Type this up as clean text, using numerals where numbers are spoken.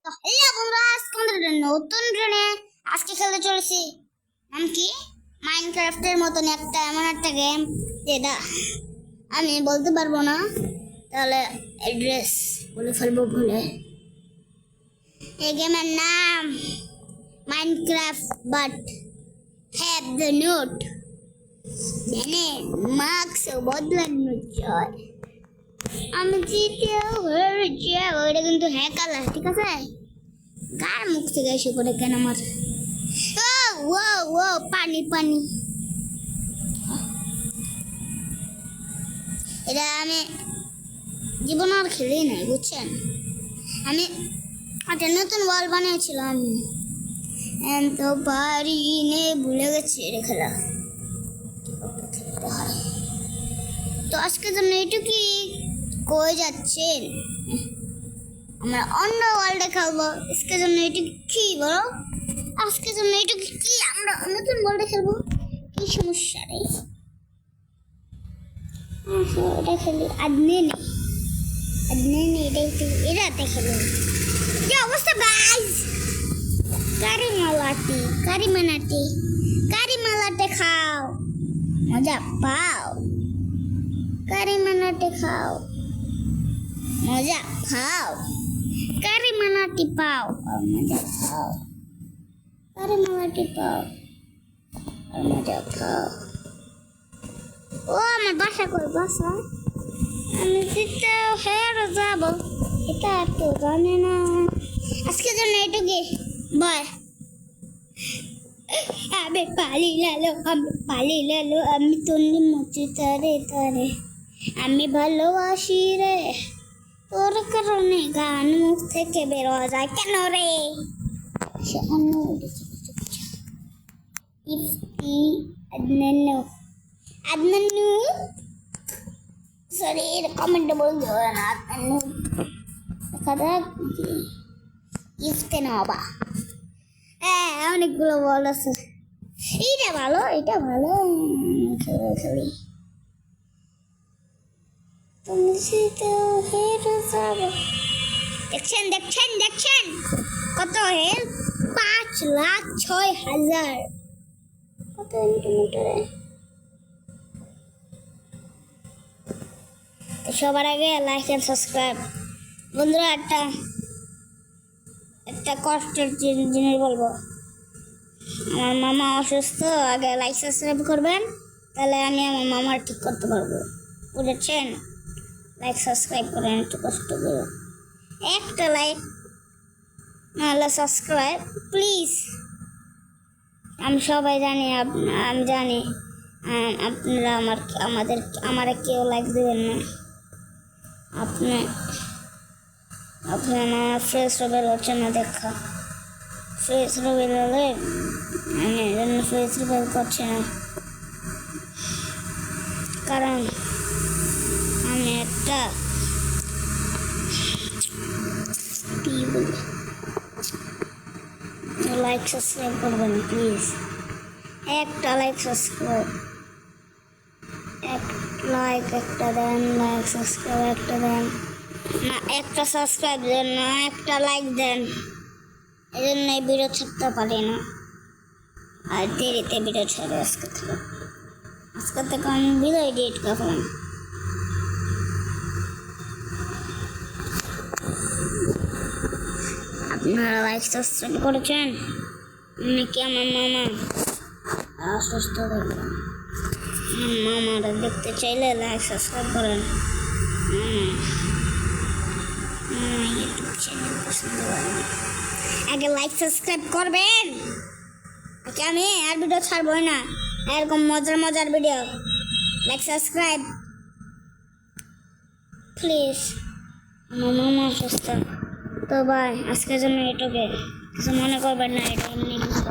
তো হ্যালো বন্ধুরা, আজকে আমাদের নতুন ট্রেনে আজকে খেলতে চলেছি। নাম কি? মাইনক্রাফটের মতন এমন একটা গেম যেটা আমি বলতে পারবো না, তাহলে অ্যাড্রেস বলে ফেলবো ভুলে। এই গেমের নাম Minecraft but have the note, মানে মার্কস বদলানো যায়। আমি জিতেও হয়েছি, ওইটা কিন্তু হ্যাকার, ঠিক আছে? গার মুখ থেকে এসে করে কেন আমার ও ও পানি পানি, এটা আমি জীবন আর খেলেই নাই, বুঝছেন? আমি একটা নতুন ওয়াল বানিয়েছিলাম, তো পারি নে ভুলে গেছি এটা খেলা। তো আজকের জন্য এইটুকুই। কই যাচ্ছেন? আমরা অন্য ওয়ার্ল্ডে খেলবো। আজকের জন্য এইটুকু কি বলো? আজকের জন্য এইটুকু কি, আমরা নতুন ওয়ার্ল্ডে খেলবো। কি সমস্যা রে? এটা খেলি আদনে নেই, এটাতে খেলি। কি অবস্থা গাইস? কারিমালাতে খাও, মজা পাও। কারিমালাতে খাও, মজা খাও। কারিমালাটি পাও আর মজা খাও। কারিমালাটি পাও আর মজা খাও। ও আমার বাসা কই? বাসা আমি দিতে হেরে যাব, এটা তো জানে না। আজকের জন্য এটুকু, বাই। আমি পালি লালো, আমি তন্নি মুচি তারে তারে, আমি ভালোবাসি রে, তোর কারণে গান মুখ থেকে বের হওয়া যায় কেন রে? ইফতি আদনানু সরি, কমেন্টে বলতে হবে না। আদনানু কথা ইফতে নবা। হ্যাঁ, অনেকগুলো বল আছে। এটা ভালো খেলি। তুমি তো হেরে যাবে। দেখছেন কত হেল? 5,06,000। কত ইন্টারনেটে? সবার আগে লাইক এন্ড সাবস্ক্রাইব। বন্ধুরা, একটা কষ্টের জিনিস বলবো। আমার মামা অসুস্থ, আগে লাইক সাবস্ক্রাইব করবেন, তাহলে আমি আমার মামার ঠিক করতে পারবো, বুঝেছেন? লাইক সাবস্ক্রাইব করেন, একটু কষ্ট করে একটা লাইক নাহলে সাবস্ক্রাইব প্লিজ। আমি সবাই জানি, আমি জানি আপনারা আমারে কেউ লাইক দেবেন না। আপনি আমার ফেস রবেল হচ্ছে না, দেখা ফেস রবেল হলে আমি জন্য ফেস রবেল করছি না, কারণ আমি একটা লাইক সাবস্ক্রাইব করবেন প্লিজ। একটা লাইক সাবস্ক্রাইব, একটা দেন, লাইক সাবস্ক্রাইব একটা দেন না, একটা সাবস্ক্রাইব দেন না, একটা লাইক দেন। এই জন্য এই ভিডিও ছাড়তে পারি না, আর দেরিতে ভিডিও ছাড়ে। আজকে থেকে আমি ভিডিও এডিট করলাম। আপনারা লাইক সাবস্ক্রাইব করেছেন নাকি? আমার মামা অসুস্থ, দেখবেন। মামারা দেখতে চাইলে লাইক সাবস্ক্রাইব করেন। ইউটিউব চ্যানেল পছন্দ করেন, আগে লাইক সাবস্ক্রাইব করবেন। আমি আর ভিডিও ছাড়বই না, এরকম মজার ভিডিও। Like subscribe please. আমার মামা অসুস্থ, তো ভাই আজকের জন্য এটুকু। কিছু মনে করবেন না, এটা এমনি কিছু